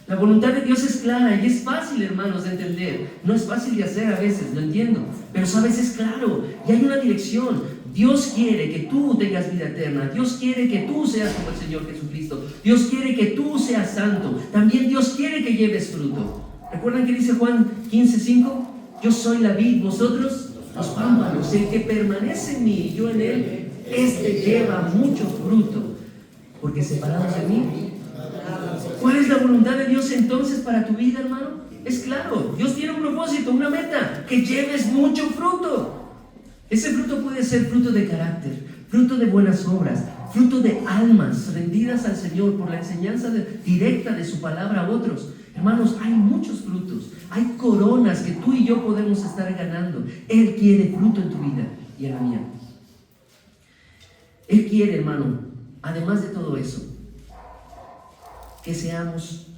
La voluntad de Dios es clara y es fácil, hermanos, de entender. No es fácil de hacer a veces, lo entiendo, pero sabes, es claro y hay una dirección. Dios quiere que tú tengas vida eterna. Dios quiere que tú seas como el Señor Jesucristo. Dios quiere que tú seas santo. También Dios quiere que lleves fruto. ¿Recuerdan que dice Juan 15:5? Yo soy la vid, vosotros los pámpanos. El que permanece en mí y yo en él, este lleva mucho fruto, porque separados de mí. ¿Cuál es la voluntad de Dios entonces para tu vida, hermano? Es claro, Dios tiene un propósito, una meta: que lleves mucho fruto. Ese fruto puede ser fruto de carácter, fruto de buenas obras, fruto de almas rendidas al Señor por la enseñanza directa de su palabra a otros. Hermanos, hay muchos frutos, hay coronas que tú y yo podemos estar ganando. Él quiere fruto en tu vida y en la mía. Él quiere, hermano, además de todo eso, que seamos,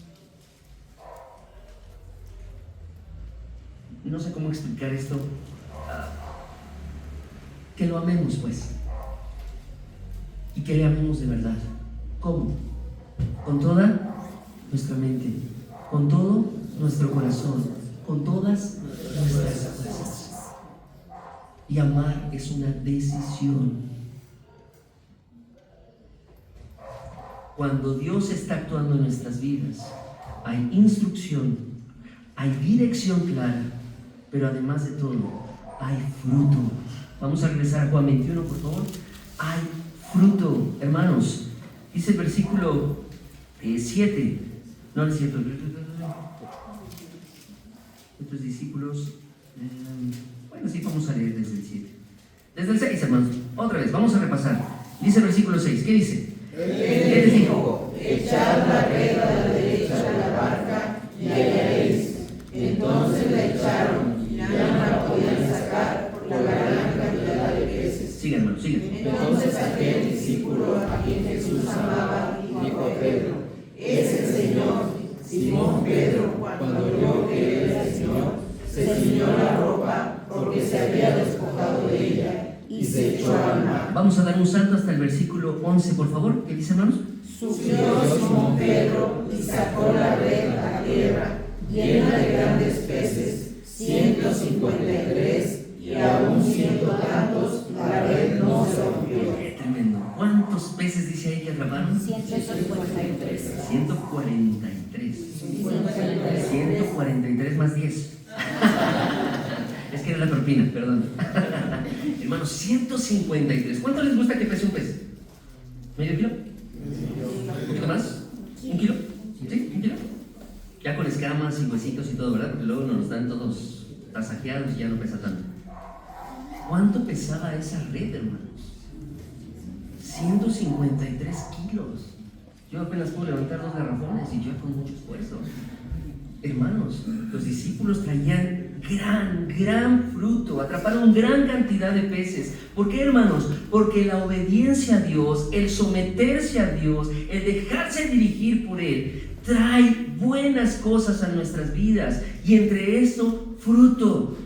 no sé cómo explicar esto, que lo amemos, pues, y que le amemos de verdad. ¿Cómo? Con toda nuestra mente, con todo nuestro corazón, con todas nuestras fuerzas. Y amar es una decisión. Cuando Dios está actuando en nuestras vidas, hay instrucción, hay dirección clara, pero además de todo, hay fruto. Vamos a regresar a Juan 21, por favor. Hay fruto, hermanos. Dice el versículo 7. No es cierto. Estos discípulos. Bueno, sí, vamos a leer desde el 7. Desde el 6, hermanos. Otra vez, vamos a repasar. Dice el versículo 6. ¿Qué dice? Él les dijo: echad la red a la derecha de la barca y hallaréis. Entonces la echaron y ya no la podían sacar por la gran cantidad de peces. Sigue, hermano, sigue. Entonces aquel discípulo a quien Jesús amaba dijo a Pedro: es el Señor. Simón Pedro, cuando oyó que era el Señor, se ciñó la ropa porque se había despojado de ella y se echó al mar. Vamos a dar un salto hasta el versículo 11, por favor. ¿Qué dice, hermanos? Subió Simón Pedro y sacó la red a tierra, llena de grandes peces, 153, y aún siendo tantos, la red no se rompió. Qué tremendo. ¿Cuántos peces dice ahí que atraparon? 143. 143. 143 más 10. Es que era la propina, perdón. Hermanos, 153. ¿Cuánto les gusta que pese un pez? ¿Medio kilo? ¿Un poquito más? ¿1 kilo? ¿Sí? ¿1 kilo? Ya con escamas y huesitos y todo, ¿verdad? Porque luego nos dan todos tasajeados y ya no pesa tanto. ¿Cuánto pesaba esa red, hermanos? 153 kilos. Yo apenas puedo levantar 2 garrafones y yo con mucho esfuerzo. Hermanos, los discípulos traían gran fruto, atraparon gran cantidad de peces. ¿Por qué, hermanos? Porque la obediencia a Dios, el someterse a Dios, el dejarse dirigir por Él, trae buenas cosas a nuestras vidas. Y entre esto, fruto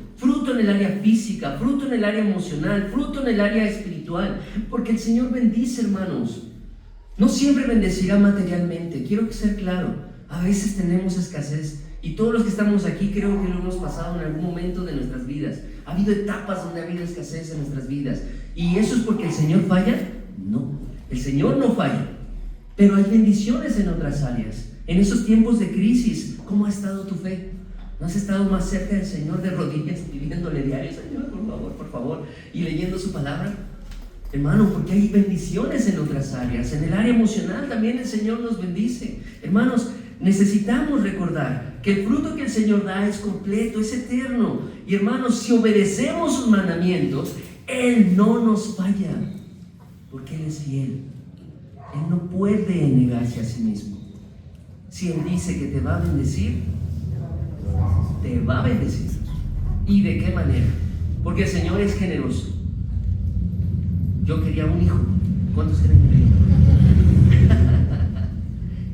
en el área física, fruto en el área emocional, fruto en el área espiritual. Porque el Señor bendice, hermanos. No siempre bendecirá materialmente, quiero que sea claro. A veces tenemos escasez. Y todos los que estamos aquí creo que lo hemos pasado en algún momento de nuestras vidas. Ha habido etapas donde ha habido escasez en nuestras vidas. ¿Y eso es porque el Señor falla? No, el Señor no falla. Pero hay bendiciones en otras áreas. En esos tiempos de crisis, ¿cómo ha estado tu fe? ¿No has estado más cerca del Señor de rodillas pidiéndole diario: Señor, por favor, y leyendo su palabra? Hermano, porque hay bendiciones en otras áreas. En el área emocional también el Señor nos bendice. Hermanos, necesitamos recordar que el fruto que el Señor da es completo, es eterno. Y hermanos, si obedecemos sus mandamientos, Él no nos falla, porque Él es fiel. Él no puede negarse a sí mismo. Si Él dice que te va a bendecir, te va a bendecir. ¿Y de qué manera? Porque el Señor es generoso. Yo quería un hijo. ¿Cuántos creen que me?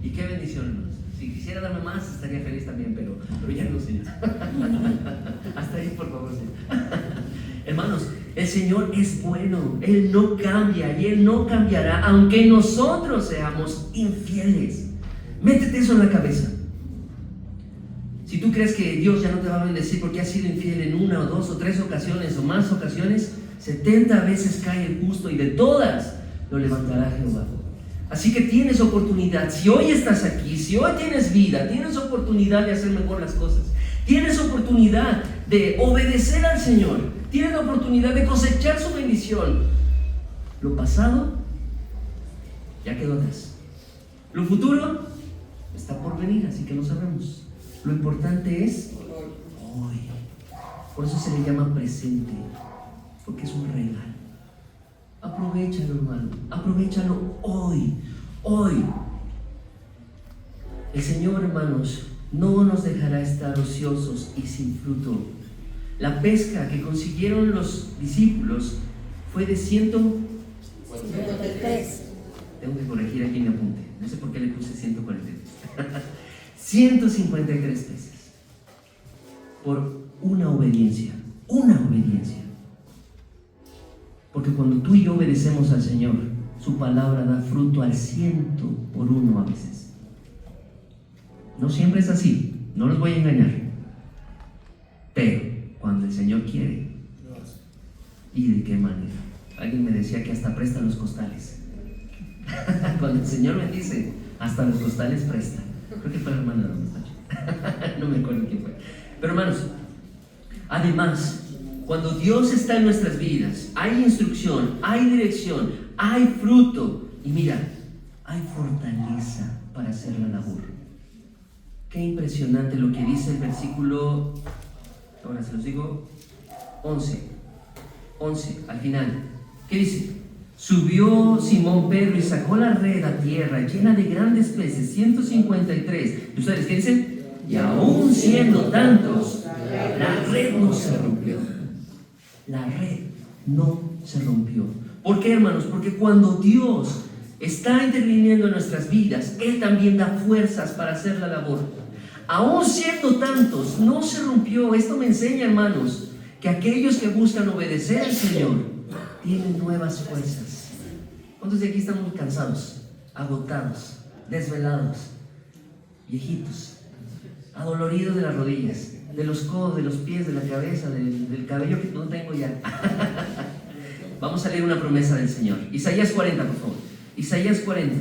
Y qué bendición, hermanos. Si quisiera darme más, estaría feliz también, pero ya no, Señor. Hasta ahí, por favor, Señor. Hermanos, el Señor es bueno. Él no cambia y Él no cambiará, aunque nosotros seamos infieles. Métete eso en la cabeza. Si tú crees que Dios ya no te va a bendecir porque has sido infiel en 1 o 2 o 3 ocasiones o más ocasiones, 70 veces cae el justo y de todas lo levantará Jehová. Así que tienes oportunidad. Si hoy estás aquí, si hoy tienes vida, tienes oportunidad de hacer mejor las cosas. Tienes oportunidad de obedecer al Señor. Tienes la oportunidad de cosechar su bendición. Lo pasado ya quedó atrás. Lo futuro está por venir, así que no sabemos. Lo importante es hoy. Por eso se le llama presente, porque es un regalo. Aprovéchalo, hermano. Aprovéchalo hoy. Hoy. El Señor, hermanos, no nos dejará estar ociosos y sin fruto. La pesca que consiguieron los discípulos fue de 153. Tengo que corregir aquí mi apunte. No sé por qué le puse 143. 153 peces. Por una obediencia. Una obediencia. Porque cuando tú y yo obedecemos al Señor, su palabra da fruto al 100% a veces. No siempre es así, no los voy a engañar. Pero cuando el Señor quiere, ¿y de qué manera? Alguien me decía que hasta presta los costales. Cuando el Señor bendice, hasta los costales presta. Creo que fue la hermana de los costales. No me acuerdo quién fue. Pero hermanos, además, cuando Dios está en nuestras vidas, hay instrucción, hay dirección, hay fruto. Y mira, hay fortaleza para hacer la labor. Qué impresionante lo que dice el versículo, ahora se los digo, 11, al final. ¿Qué dice? Subió Simón Pedro y sacó la red a tierra llena de grandes peces, 153. ¿Y ustedes qué dicen? Y aún siendo tantos, la red no se rompió. La red no se rompió. ¿Por qué, hermanos? Porque cuando Dios está interviniendo en nuestras vidas, Él también da fuerzas para hacer la labor. Aún siendo tantos, no se rompió. Esto me enseña, hermanos, que aquellos que buscan obedecer al Señor tienen nuevas fuerzas. ¿Cuántos de aquí estamos cansados, agotados, desvelados, viejitos, adoloridos de las rodillas, de los codos, de los pies, de la cabeza, del cabello que no tengo ya? Vamos a leer una promesa del Señor. Isaías 40, por favor. Isaías 40.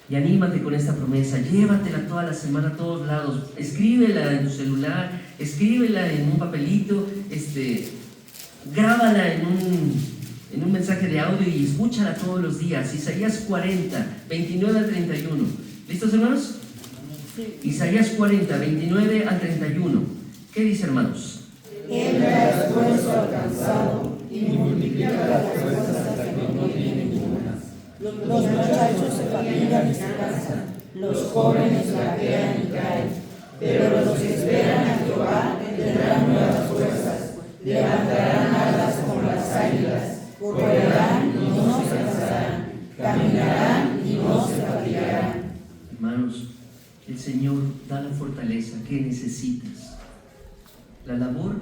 Y anímate con esta promesa. Llévatela toda la semana a todos lados. Escríbela en tu celular. Escríbela en un papelito. Grábala en un mensaje de audio y escúchala todos los días. Isaías 40, 29 al 31. ¿Listos, hermanos? Sí. Isaías 40, 29 al 31. ¿Qué dice, hermanos? Él da esfuerzo alcanzado y multiplica las fuerzas hasta que no tiene ninguna. Los muchachos se fatigan y se cansan, los jóvenes flaquean y caen, pero los que esperan a Jehová tendrán nuevas fuerzas, levantarán alas como las águilas, correrán y no se cansarán, caminarán y no se fatigarán. Hermanos, el Señor da la fortaleza que necesitas. La labor,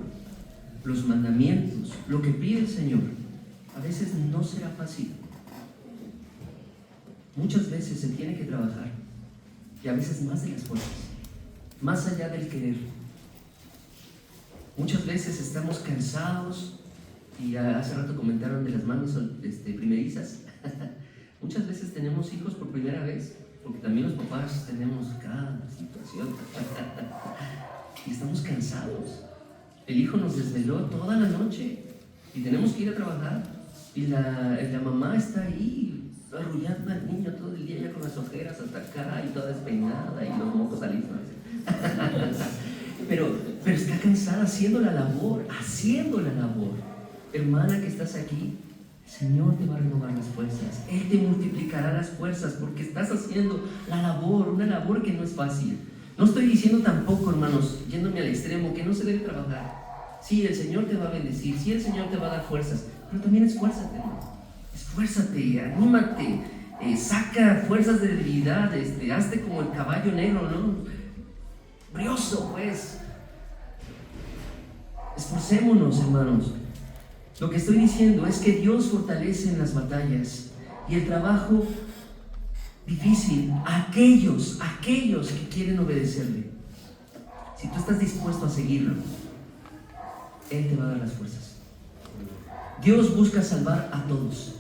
los mandamientos, lo que pide el Señor, a veces no será fácil. Muchas veces se tiene que trabajar, y a veces más de las fuerzas, más allá del querer. Muchas veces estamos cansados, y hace rato comentaron de las manos primerizas. Muchas veces tenemos hijos por primera vez, porque también los papás tenemos cada situación. Y estamos cansados. El hijo nos desveló toda la noche y tenemos que ir a trabajar. Y la mamá está ahí arrullando al niño todo el día ya con las ojeras hasta acá y toda despeinada y los mocos salidos. Pero está cansada haciendo la labor. Hermana que estás aquí, el Señor te va a renovar las fuerzas. Él te multiplicará las fuerzas porque estás haciendo la labor, una labor que no es fácil. No estoy diciendo tampoco, hermanos, yéndome al extremo, que no se debe trabajar. Sí, el Señor te va a bendecir, sí, el Señor te va a dar fuerzas, pero también esfuérzate, hermano. esfuérzate, anímate, saca fuerzas de debilidad, hazte como el caballo negro, ¿no? Brioso, pues. Esforcémonos, hermanos. Lo que estoy diciendo es que Dios fortalece en las batallas y el trabajo difícil a aquellos que quieren obedecerle. Si tú estás dispuesto a seguirlo, Él te va a dar las fuerzas. Dios busca salvar a todos,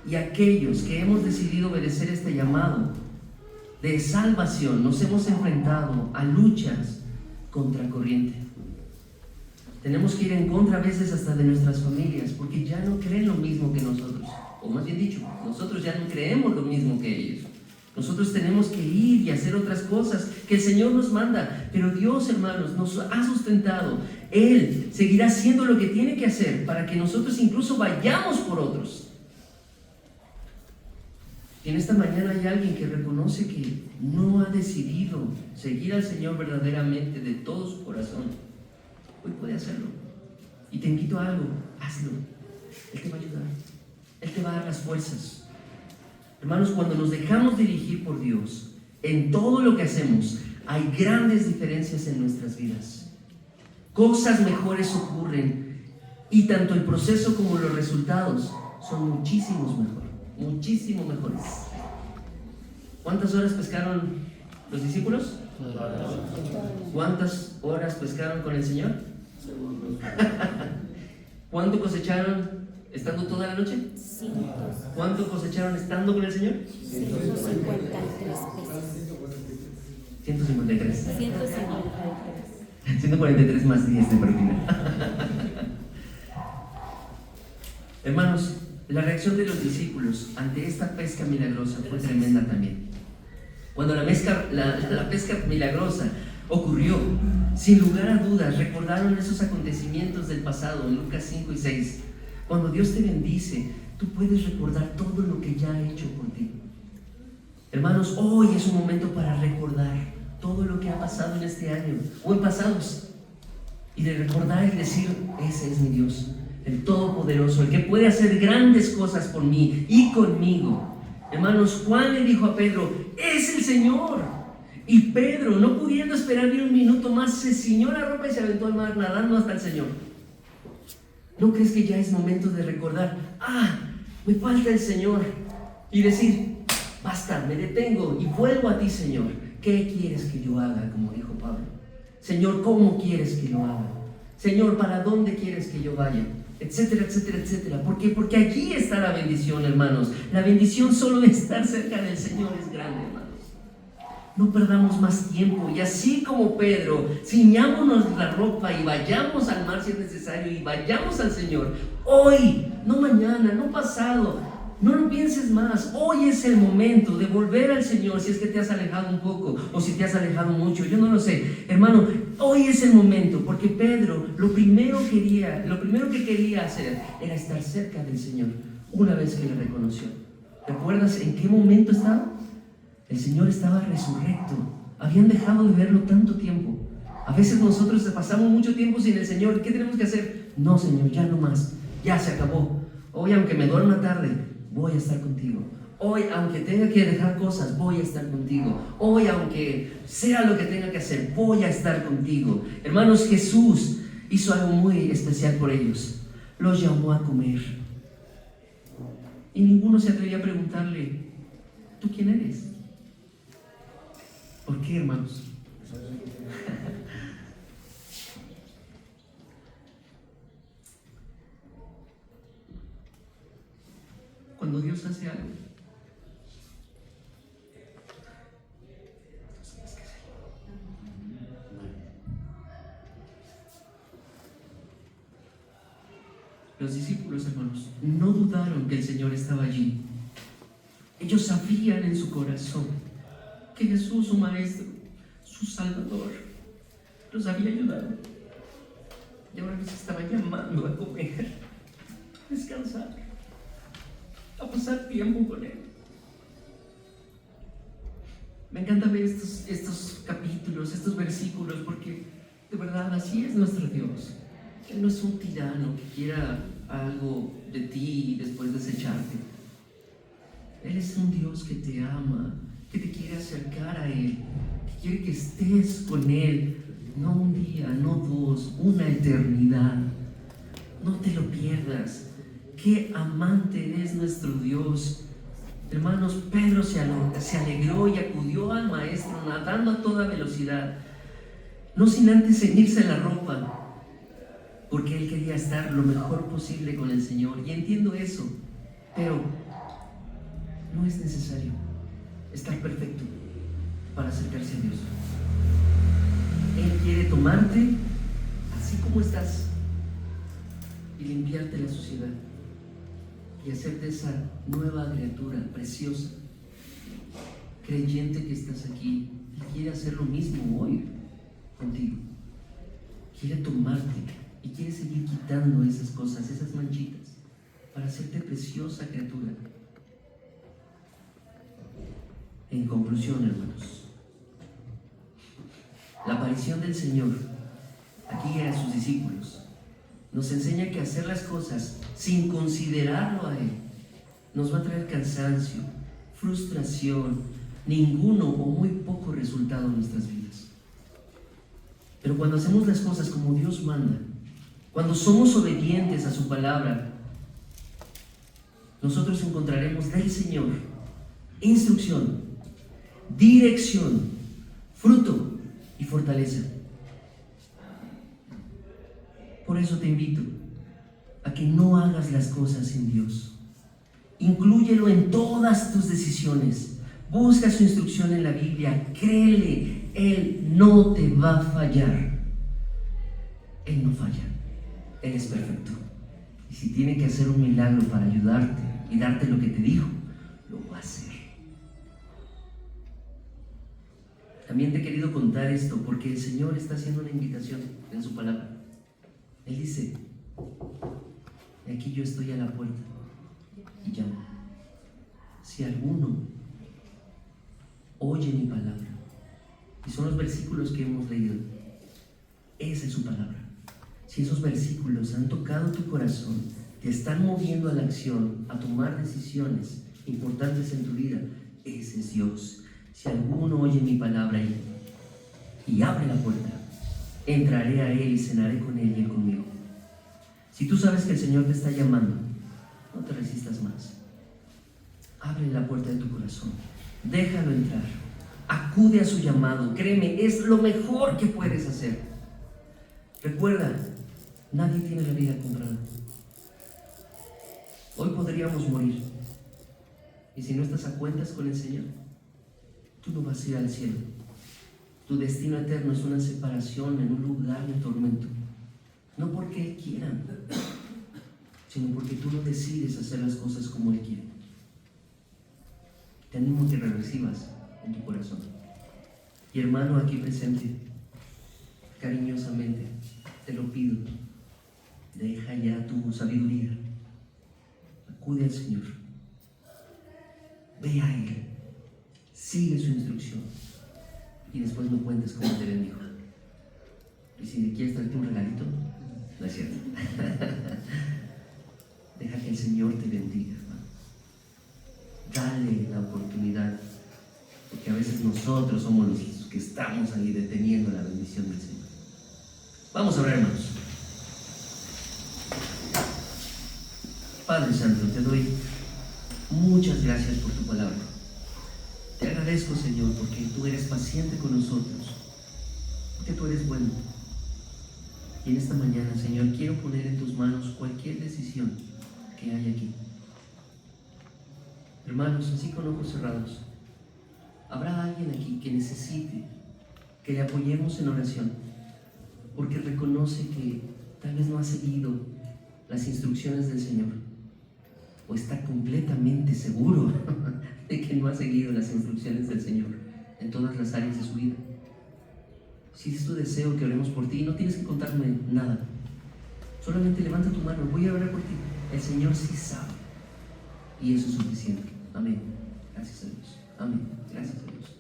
y aquellos que hemos decidido obedecer este llamado de salvación nos hemos enfrentado a luchas contra corriente. Tenemos que ir en contra a veces hasta de nuestras familias, porque ya no creen lo mismo que nosotros, o más bien dicho, nosotros ya no creemos lo mismo que ellos. Nosotros tenemos que ir y hacer otras cosas que el Señor nos manda, pero Dios, hermanos, nos ha sustentado. Él seguirá haciendo lo que tiene que hacer para que nosotros incluso vayamos por otros. Y en esta mañana hay alguien que reconoce que no ha decidido seguir al Señor verdaderamente de todo su corazón. Hoy puede hacerlo. Y te invito a algo, hazlo. Él te va a ayudar. Él te va a dar las fuerzas. Hermanos, cuando nos dejamos dirigir por Dios, en todo lo que hacemos, hay grandes diferencias en nuestras vidas. Cosas mejores ocurren y tanto el proceso como los resultados son muchísimo mejores. ¿Cuántas horas pescaron los discípulos? ¿Cuántas horas pescaron con el Señor? ¿Cuánto cosecharon estando toda la noche? ¿Cuánto cosecharon estando con el Señor? 153 pesos. 153. 153. 143 más 10 de propina. Hermanos, la reacción de los discípulos ante esta pesca milagrosa fue tremenda también. Cuando la pesca milagrosa ocurrió, sin lugar a dudas, recordaron esos acontecimientos del pasado en Lucas 5 y 6. Cuando Dios te bendice, tú puedes recordar todo lo que ya ha hecho por ti. Hermanos, hoy es un momento para recordar todo lo que ha pasado en este año o en pasados, y de recordar y decir: ese es mi Dios, el Todopoderoso, el que puede hacer grandes cosas por mí y conmigo. Hermanos, Juan le dijo a Pedro: es el Señor. Y Pedro, no pudiendo esperar ni un minuto más, se ciñó la ropa y se aventó al mar nadando hasta el Señor. ¿No crees que ya es momento de recordar: me falta el Señor? Y decir: basta, me detengo y vuelvo a ti, Señor. ¿Qué quieres que yo haga? Como dijo Pablo. Señor, ¿cómo quieres que lo haga? Señor, ¿para dónde quieres que yo vaya? Etcétera, etcétera, etcétera. ¿Por qué? Porque allí está la bendición, hermanos. La bendición solo de estar cerca del Señor es grande, hermanos. No perdamos más tiempo, y así como Pedro, ciñámonos la ropa y vayamos al mar si es necesario, y vayamos al Señor hoy, no mañana, no pasado. No lo pienses más. Hoy es el momento de volver al Señor, si es que te has alejado un poco o si te has alejado mucho, yo no lo sé, hermano. Hoy es el momento, porque Pedro lo primero que quería hacer era estar cerca del Señor una vez que le reconoció. ¿Recuerdas en qué momento estaba? El Señor estaba resurrecto. Habían dejado de verlo tanto tiempo. A veces nosotros pasamos mucho tiempo sin el Señor. ¿Qué tenemos que hacer? No, Señor, ya no más. Ya se acabó. Hoy, aunque me duerma tarde, voy a estar contigo. Hoy, aunque tenga que dejar cosas, voy a estar contigo. Hoy, aunque sea lo que tenga que hacer, voy a estar contigo. Hermanos, Jesús hizo algo muy especial por ellos. Los llamó a comer. Y ninguno se atrevía a preguntarle: ¿tú quién eres? ¿Por qué, hermanos? Cuando Dios hace algo, los discípulos, hermanos, no dudaron que el Señor estaba allí. Ellos sabían en su corazón que Jesús, su Maestro, su Salvador, los había ayudado, y ahora los estaba llamando a comer, a descansar, a pasar tiempo con Él. Me encanta ver estos capítulos, estos versículos, porque de verdad así es nuestro Dios. Él no es un tirano que quiera algo de ti y después desecharte. Él es un Dios que te ama, que te quiere acercar a Él, que quiere que estés con Él, no un día, no dos, una eternidad. No te lo pierdas. Qué amante es nuestro Dios. Hermanos, Pedro se alegró y acudió al maestro nadando a toda velocidad, no sin antes ceñirse la ropa, porque él quería estar lo mejor posible con el Señor. Y entiendo eso, pero no es necesario estar perfecto para acercarse a Dios. Él quiere tomarte así como estás y limpiarte la suciedad y hacerte esa nueva criatura preciosa, creyente que estás aquí. Él quiere hacer lo mismo hoy contigo. Quiere tomarte y quiere seguir quitando esas cosas, esas manchitas, para hacerte preciosa criatura. En conclusión, hermanos, la aparición del Señor aquí a sus discípulos nos enseña que hacer las cosas sin considerarlo a Él nos va a traer cansancio, frustración, ninguno o muy poco resultado en nuestras vidas. Pero cuando hacemos las cosas como Dios manda, cuando somos obedientes a su palabra, nosotros encontraremos del Señor instrucción, dirección, fruto y fortaleza. Por eso te invito a que no hagas las cosas sin Dios. Inclúyelo en todas tus decisiones. Busca su instrucción en la Biblia. Créele, Él no te va a fallar. Él no falla. Él es perfecto. Y si tiene que hacer un milagro para ayudarte y darte lo que te dijo, lo va a hacer. También te he querido contar esto porque el Señor está haciendo una invitación en su palabra. Él dice: aquí yo estoy a la puerta y llamo. Si alguno oye mi palabra, y son los versículos que hemos leído, esa es su palabra. Si esos versículos han tocado tu corazón, te están moviendo a la acción, a tomar decisiones importantes en tu vida, ese es Dios. Si alguno oye mi palabra y abre la puerta, entraré a Él y cenaré con Él y Él conmigo. Si tú sabes que el Señor te está llamando, no te resistas más. Abre la puerta de tu corazón, déjalo entrar, acude a su llamado. Créeme, es lo mejor que puedes hacer. Recuerda, nadie tiene la vida comprada. Hoy podríamos morir, y si no estás a cuentas con el Señor, tú no vas a ir al cielo. Tu destino eterno es una separación en un lugar de tormento. No porque Él quiera, sino porque tú no decides hacer las cosas como Él quiere. Te animo a que recibas en tu corazón. Y hermano aquí presente, cariñosamente te lo pido, deja ya tu sabiduría, acude al Señor, ve a Él, sigue su instrucción y después me cuentes cómo te bendijo. Y si le quieres traerte un regalito, no es cierto. Deja que el Señor te bendiga, hermano. Dale la oportunidad, porque a veces nosotros somos los que estamos ahí deteniendo la bendición del Señor. Vamos a orar, hermanos. Padre Santo, te doy muchas gracias por tu palabra. Te agradezco, Señor, porque tú eres paciente con nosotros, porque tú eres bueno. Y en esta mañana, Señor, quiero poner en tus manos cualquier decisión que hay aquí. Hermanos, así con ojos cerrados, habrá alguien aquí que necesite que le apoyemos en oración, porque reconoce que tal vez no ha seguido las instrucciones del Señor, o está completamente seguro de que no ha seguido las instrucciones del Señor en todas las áreas de su vida. Si es tu deseo que oremos por ti, no tienes que contarme nada. Solamente levanta tu mano, voy a orar por ti. El Señor sí sabe. Y eso es suficiente. Amén. Gracias a Dios. Amén. Gracias a Dios.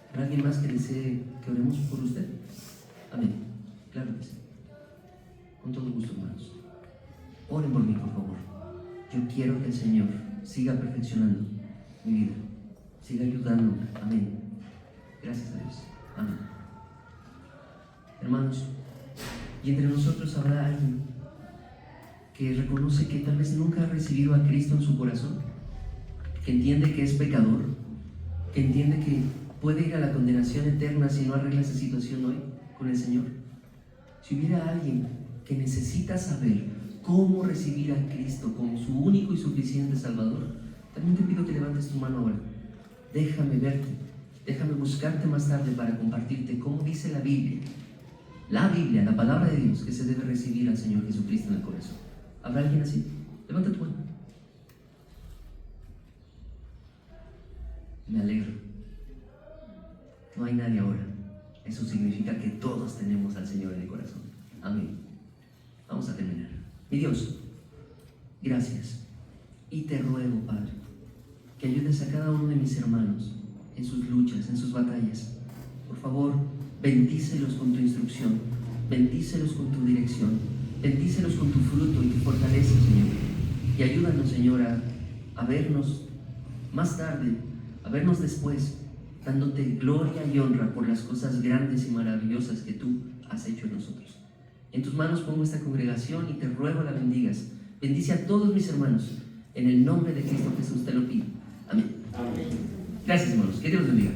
¿Habrá alguien más que desee que oremos por usted? Amén. Claro que sí. Con todo gusto, hermanos. Oren por mí, por favor. Yo quiero que el Señor siga perfeccionando mi vida. Siga ayudándome. Amén. Gracias a Dios. Amén. Hermanos, y entre nosotros habrá alguien que reconoce que tal vez nunca ha recibido a Cristo en su corazón, que entiende que es pecador, que entiende que puede ir a la condenación eterna si no arregla esa situación hoy con el Señor. Si hubiera alguien que necesita saber cómo recibir a Cristo como su único y suficiente Salvador, también te pido que levantes tu mano ahora. Déjame verte, déjame buscarte más tarde para compartirte cómo dice la Biblia, la palabra de Dios, que se debe recibir al Señor Jesucristo en el corazón. ¿Habrá alguien así? Levanta tu mano. Me alegro. No hay nadie ahora. Eso significa que todos tenemos al Señor en el corazón. Amén. Vamos a terminar. Mi Dios, gracias. Y te ruego, Padre, que ayudes a cada uno de mis hermanos en sus luchas, en sus batallas. Por favor, bendícelos con tu instrucción, bendícelos con tu dirección, bendícelos con tu fruto y tu fortaleza, Señor. Y ayúdanos, Señor, a vernos más tarde, a vernos después, dándote gloria y honra por las cosas grandes y maravillosas que tú has hecho en nosotros. En tus manos pongo esta congregación y te ruego la bendigas. Bendice a todos mis hermanos. En el nombre de Cristo Jesús te lo pido. Amén. Amén. Gracias, hermanos. Que Dios los bendiga.